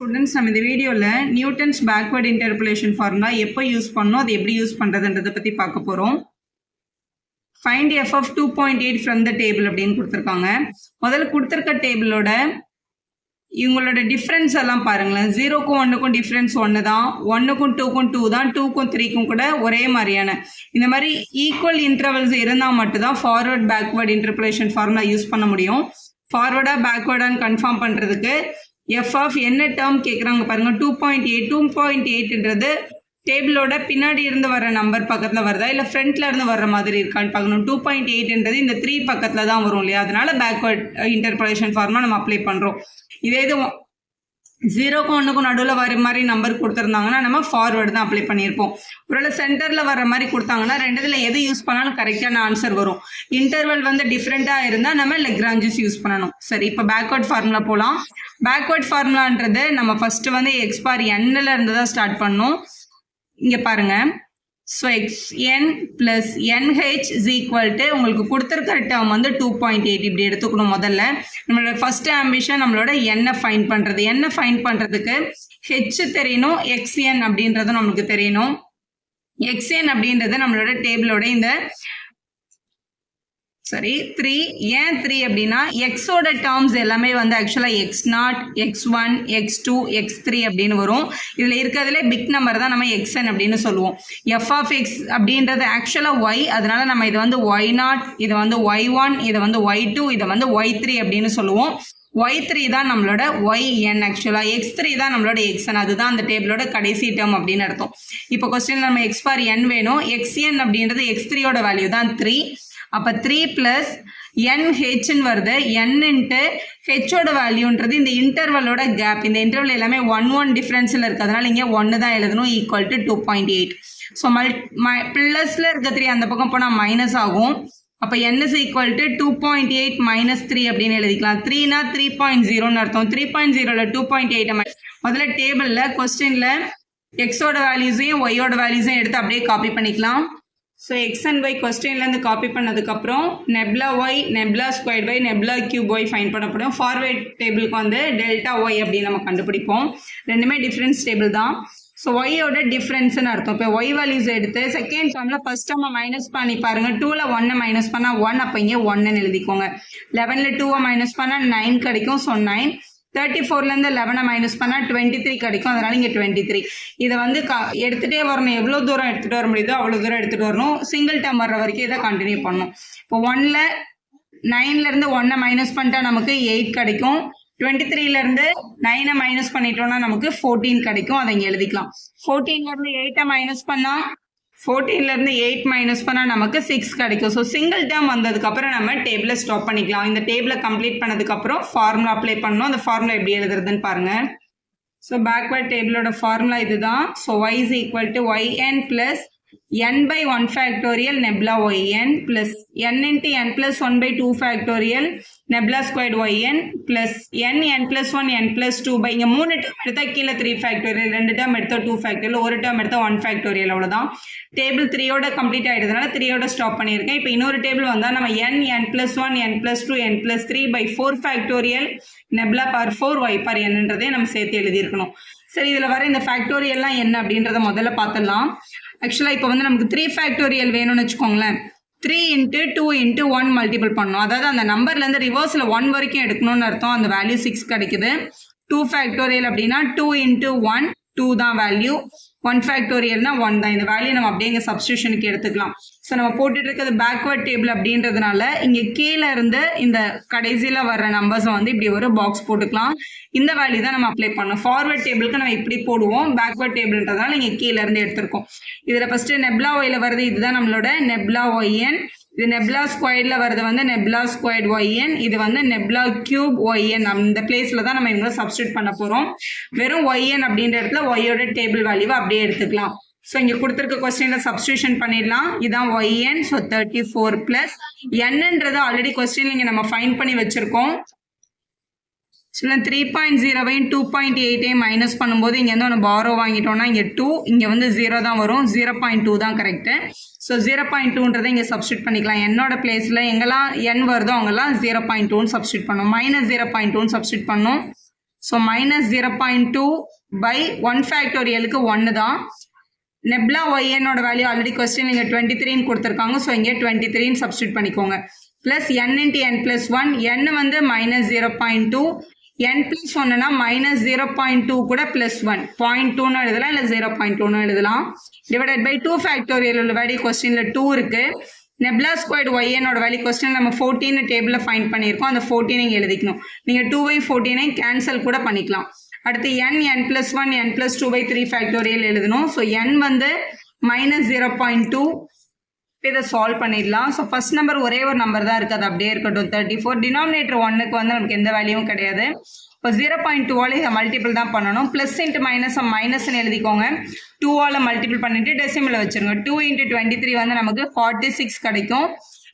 Students நம்ம இந்த வீடியோவில் நியூட்டன்ஸ் பேக்வர்ட் இன்டர்போலேஷன் ஃபார்முலா எப்போ யூஸ் பண்ணணும் அது எப்படி யூஸ் பண்ணுறதுன்றதை பற்றி பார்க்க போகிறோம். Find F of 2.8 from the table அப்படின்னு கொடுத்துருக்காங்க. முதல்ல கொடுத்துருக்க டேபிளோட இவங்களோட டிஃப்ரென்ஸ் எல்லாம் பாருங்களேன். 0க்கும் 1க்கும் டிஃப்ரென்ஸ் 1 தான், 1க்கும் 2க்கும் 2 தான், 2க்கும் 3க்கும் கூட ஒரே மாதிரியான இந்த மாதிரி ஈக்குவல் இன்டர்வல்ஸ் இருந்தால் மட்டும்தான் forward backward interpolation formula use பண்ண முடியும். ஃபார்வர்டாக பேக்வர்டான்னு கன்ஃபார்ம் பண்ணுறதுக்கு எஃப் ஆஃப் என்ன டேர்ம் கேட்குறாங்க பாருங்கள். 2.8ன்றது டேபிளோட பின்னாடி இருந்து வர நம்பர் பக்கத்தில் வருதா இல்லை ஃப்ரண்ட்ல இருந்து வர்ற மாதிரி இருக்கான்னு பார்க்கணும். 2.8ன்றது இந்த 3 பக்கத்தில் தான் வரும் இல்லையா, அதனால பேக்வர்ட் இன்டர்போலேஷன் ஃபார்முலா நம்ம அப்ளை பண்ணுறோம். இதே இது 0க்கும் 1க்கும் நடுவில் வர மாதிரி நம்பர் கொடுத்துருந்தாங்கன்னா நம்ம ஃபார்வர்டு தான் அப்ளை பண்ணியிருப்போம். ஒருவேளை சென்டரில் வர மாதிரி கொடுத்தாங்கன்னா ரெண்டுத்தில் எது யூஸ் பண்ணாலும் கரெக்டான ஆன்சர் வரும். இன்டர்வல் வந்து டிஃப்ரெண்ட்டாக இருந்தால் நம்ம லெக்ராஞ்சஸ் யூஸ் பண்ணணும். சரி, இப்போ பேக்வர்ட் ஃபார்முலா போகலாம். பேக்வர்ட் ஃபார்முலான்றது நம்ம ஃபஸ்ட்டு வந்து எக்ஸ் பார் எண்ணில் இருந்து தான் ஸ்டார்ட் பண்ணணும். இங்கே பாருங்கள். So xn + nh is equal to உங்களுக்கு கொடுத்துருக்கிற டேர்ம் வந்து 2.8 இப்படி எடுத்துக்கணும். முதல்ல நம்மளோட ஃபர்ஸ்ட் ஆம்பிஷன் நம்மளோட எண்ணை ஃபைன் பண்ணுறது. எண்ணை ஃபைன் பண்ணுறதுக்கு ஹெச் தெரியணும், xn அப்படின்றது நம்மளுக்கு தெரியணும். xn அப்படின்றது நம்மளோட டேபிளோட இந்த 3 ஏன் 3 அப்படின்னா எக்ஸோட டேர்ம்ஸ் எல்லாமே வந்து ஆக்சுவலாக x0, x1, x2, x3 அப்படின்னு வரும். இதில் இருக்கிறதுல பிக் நம்பர் தான் நம்ம xn அப்படின்னு சொல்லுவோம். எஃப் ஆஃப் எக்ஸ் அப்படின்றது ஆக்சுவலாக ஒய், அதனால நம்ம இதை வந்து y0, இதை வந்து y1, இதை வந்து y2, இதை வந்து y3 அப்படின்னு சொல்லுவோம். y3 தான் நம்மளோட yn, ஆக்சுவலாக x3 தான் நம்மளோட xn, அதுதான் அந்த டேபிளோட கடைசி டேர்ம் அப்படின்னு அர்த்தம். இப்போ கொஸ்டின் நம்ம x பார் n வேணும். xn அப்படின்றது x3யோட வேல்யூ தான் 3. அப்போ 3 + nh வருது. n இன்ட்டு ஹெச்சோட வேல்யூன்றது இந்த இன்டர்வலோட கேப். இந்த இன்டர்வல் எல்லாமே 1 டிஃப்ரென்ஸில் இருக்குது, அதனால இங்கே 1 தான் எழுதணும். Equal to 2.8. ஸோ ப்ளஸில் இருக்க 3 அந்த பக்கம் போனால் மைனஸ் ஆகும். அப்போ n இஸ் ஈக்குவல் டு 2.8 - 3 அப்படின்னு எழுதிக்கலாம். 3னா 3.0ன்னு அர்த்தம். 3.0ல் 2.8 முதல்ல டேபிளில் கொஸ்டினில் எக்ஸோட வேல்யூஸையும் ஒய்யோட வேல்யூஸையும் எடுத்து அப்படியே காப்பி பண்ணிக்கலாம். ஸோ எக்ஸ் அண்ட் ஒய் கொஸ்டின்லேருந்து காப்பி பண்ணதுக்கப்புறம் nabla Y, nabla squared Y, nabla cube Y find பண்ணப்படும். ஃபார்வேர்ட் டேபிளுக்கு வந்து டெல்டா ஒய் அப்படின்னு நம்ம கண்டுபிடிப்போம். ரெண்டுமே டிஃப்ரென்ஸ் டேபிள் தான். ஸோ ஒய்யோட டிஃப்ரென்ஸ்னு அர்த்தம். இப்போ ஒய் வேல்யூஸ் எடுத்து செகண்ட் டேர்மில் ஃபர்ஸ்ட் டேர்மை மைனஸ் பண்ணி பாருங்கள். 2ல் 1 மைனஸ் பண்ணால் 1, அப்போ இங்கே 1ன்னு எழுதிக்கோங்க. 11ல் 2 மைனஸ் பண்ணால் 9 கிடைக்கும். ஸோ 9. 34லேருந்து 11 மைனஸ் பண்ணால் 23 கிடைக்கும், அதனால இங்கே 23. இதை வந்து எடுத்துகிட்டே வரணும். எவ்வளோ தூரம் எடுத்துகிட்டு வர முடியுதோ அவ்வளோ தூரம் எடுத்துகிட்டு வரணும். சிங்கிள் டேர்ம் வர்ற வரைக்கும் இதை கண்டினியூ பண்ணணும். இப்போ 9லேருந்து 1 மைனஸ் பண்ணிட்டா நமக்கு 8 கிடைக்கும். 23லேருந்து 9 மைனஸ் பண்ணிட்டோம்னா நமக்கு 14 கிடைக்கும். அதை இங்கே எழுதிக்கலாம். 14லேருந்து 8 மைனஸ் பண்ணால் 14லேருந்து 8 மைனஸ் பண்ணால் நமக்கு 6 கிடைக்கும். ஸோ சிங்கிள் டேர்ம் வந்ததுக்கப்புறம் நம்ம டேபிளை ஸ்டாப் பண்ணிக்கலாம். இந்த டேபிளை கம்ப்ளீட் பண்ணதுக்கப்புறம் ஃபார்முலா அப்ளை பண்ணணும். அந்த ஃபார்முலா எப்படி எழுதுறதுன்னு பாருங்கள். ஸோ பேக்வர்ட் டேபிளோட ஃபார்முலா இதுதான். So y is equal to yn + n/1 factorial nabla yn + n × n + 1/2 factorial nabla squared yn + n + 1 n + 2 இங்கே 3 டேர்ம் எடுத்தால் கீழே 3 ஃபேக்டோரியல், 2 டேர்ம் எடுத்தால் 2 ஃபேக்டோரியல், ஒரு டேர்ம் எடுத்தால் 1 ஃபேக்டோரியல், அவ்வளோதான். டேபிள் 3யோட கம்ப்ளீட் ஆகிடுறதுனால 3யோட ஸ்டாப் பண்ணியிருக்கேன். இப்போ இன்னொரு டேபிள் வந்தால் நம்ம n + 1 n + 2 n + 3/4 factorial nabla பார் 4 y பார் nன்றதே நம்ம சேர்த்து எழுதியிருக்கணும். சரி, இதில் வர இந்த ஃபேக்டோரியல்லாம் என்ன அப்படின்றத முதல்ல பார்த்துடலாம். ஆக்சுவலாக இப்போ வந்து நமக்கு 3 ஃபேக்டோரியல் வேணும்னு வச்சுக்கோங்களேன். 3 × 2 × 1 மல்டிபிள் பண்ணணும். அதாவது அந்த நம்பர்லேருந்து ரிவர்ஸில் 1 வரைக்கும் எடுக்கணும்னு அர்த்தம். அந்த வேல்யூ 6 கிடைக்குது. 2 ஃபேக்டோரியல் அப்படின்னா 2 × 1 2 தான் வேல்யூ. 1 ஃபேக்டோரியல்னா 1 தான். இந்த வேல்யூ நம்ம அப்படியே இங்கே சப்ஸ்டியூஷனுக்கு எடுத்துக்கலாம். ஸோ நம்ம போட்டுட்டு இருக்கிறது பேக்வர்ட் டேபிள் அப்படின்றதுனால இங்கே கீழே இருந்து இந்த கடைசியில் வர்ற நம்பர்ஸை வந்து இப்படி ஒரு பாக்ஸ் போட்டுக்கலாம். இந்த வேல்யூ தான் நம்ம அப்ளை பண்ணோம். ஃபார்வர்ட் டேபிளுக்கு நம்ம இப்படி போடுவோம். பேக்வர்ட் டேபிள்ன்றதுனால இங்கே கீழே இருந்து எடுத்திருக்கோம். இதில் ஃபஸ்ட்டு நெப்லா ஒயில் வருது, இதுதான் நம்மளோட நெப்லா yn. இது நெப்லா ஸ்கொயர்டில் வருது வந்து நெப்லா ஸ்கொயர்ட் yn. இது வந்து நெப்லா கியூப் yn. இந்த பிளேஸில் தான் நம்ம இவங்க சப்ஸ்டியூட் பண்ண போகிறோம். வெறும் yn அப்படின்ற இடத்துல ஒய்யோட டேபிள் வேல்யூவை அப்படியே எடுத்துக்கலாம். ஸோ இங்கே கொடுத்துருக்க கொஸ்டினில் சப்ஸ்டியூஷன் பண்ணிடலாம். இதுதான் yn. ஸோ 34 + nன்றது ஆல்ரெடி கொஸ்டின் இங்கே நம்ம ஃபைன் பண்ணி வச்சுருக்கோம். ஸோ 3.0வையும் 2.8ஐயும் மைனஸ் பண்ணும்போது இங்கேருந்து ஒன்று பாரோ வாங்கிட்டோம்னா இங்கே 2, இங்கே வந்து 0 தான் வரும். 0.2 தான் கரெக்டு. ஸோ 0.2ன்றதை இங்கே சப்ஸ்டியூட் பண்ணிக்கலாம். என்னோட பிளேஸில் எங்கெல்லாம் n வருதோ அவங்கெல்லாம் 0.2ன்னு சப்ஸ்டியூட் பண்ணணும். -0.2ன்னு சப்ஸ்டியூட் பண்ணணும். ஸோ மைனஸ் 0.2 பை 1 ஃபேக்டோரியலுக்கு 1 தான். நெப்லா ஒய்என்னோட வேல்யூ ஆல்ரெடி கொஸ்டின் இங்கே 23ன்னு கொடுத்துருக்காங்க. ஸோ இங்கே 23ன்னு சப்ஸ்டியூட் பண்ணிக்கோங்க. Plus n into n plus 1, n வந்து மைனஸ் 0.2, n ப்ளஸ் 1னா மைனஸ் 0.2 கூட ப்ளஸ் 1, 0.2ன்னு எழுதலாம் இல்லை 0.2ன்னு எழுதலாம். டிவைடட் பை 2 ஃபேக்டோரியல் உள்ள வேல்யூ கொஸ்டினில் 2 இருக்கு. நெப்லா ஸ்கொயர்டு ஒய்என்னோட வேல்யூ கொஸ்டின் நம்ம 14 டேபிளில் ஃபைண்ட் பண்ணியிருக்கோம். அந்த 14 இங்கே எழுதிக்கணும். நீங்கள் 2ஐயும் 14ஐயும் கேன்சல் கூட பண்ணிக்கலாம். அடுத்து n plus 1, n plus 2/3 factorial எழுதணும். ஸோ n வந்து மைனஸ் 0.2. இதை சால்வ் பண்ணிடலாம். ஸோ ஃபர்ஸ்ட் நம்பர் ஒரே ஒரு நம்பர் தான் இருக்குது, அது அப்படியே இருக்கட்டும் 34. டினாமினேட்டர் 1க்கு வந்து நமக்கு எந்த வேல்யூவும் கிடையாது. இப்போ 0.2ஆல் இதை மல்டிபிள் தான் பண்ணணும். ப்ளஸ் இன்ட்டு மைனஸ்ன்னு எழுதிக்கோங்க. 2ஆல் மல்டிபிள் பண்ணிட்டு டெசிமலில் வச்சுருங்க. 2 இன்ட்டு 23 வந்து நமக்கு 46 கிடைக்கும்.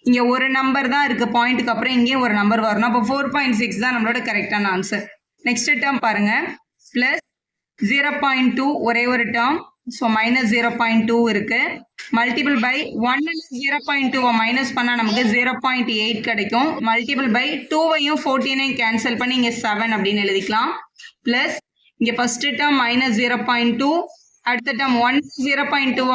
இங்கே ஒரு நம்பர் தான் இருக்குது பாயிண்ட்டுக்கு அப்புறம், இங்கேயும் ஒரு நம்பர் வரணும். அப்போ 4.6 தான் நம்மளோட கரெக்டான ஆன்சர். நெக்ஸ்ட் டேர்ம் பாருங்க. ப்ளஸ் 0.2 ஒரே ஒரு டேர்ம். ஸோ மைனஸ் 0.2 இருக்கு. மல்டிபிள் பை 1 0.2 மைனஸ் பண்ணால் நமக்கு 0.8 கிடைக்கும். மல்டிபிள் பை 2ஐயும் 14ஐயும் கேன்சல் பண்ணி இங்கே 7 அப்படின்னு எழுதிக்கலாம். ப்ளஸ் இங்கே ஃபர்ஸ்ட் டேர்ம் மைனஸ் 0.2, அடுத்த டேர்ம் 1 0.2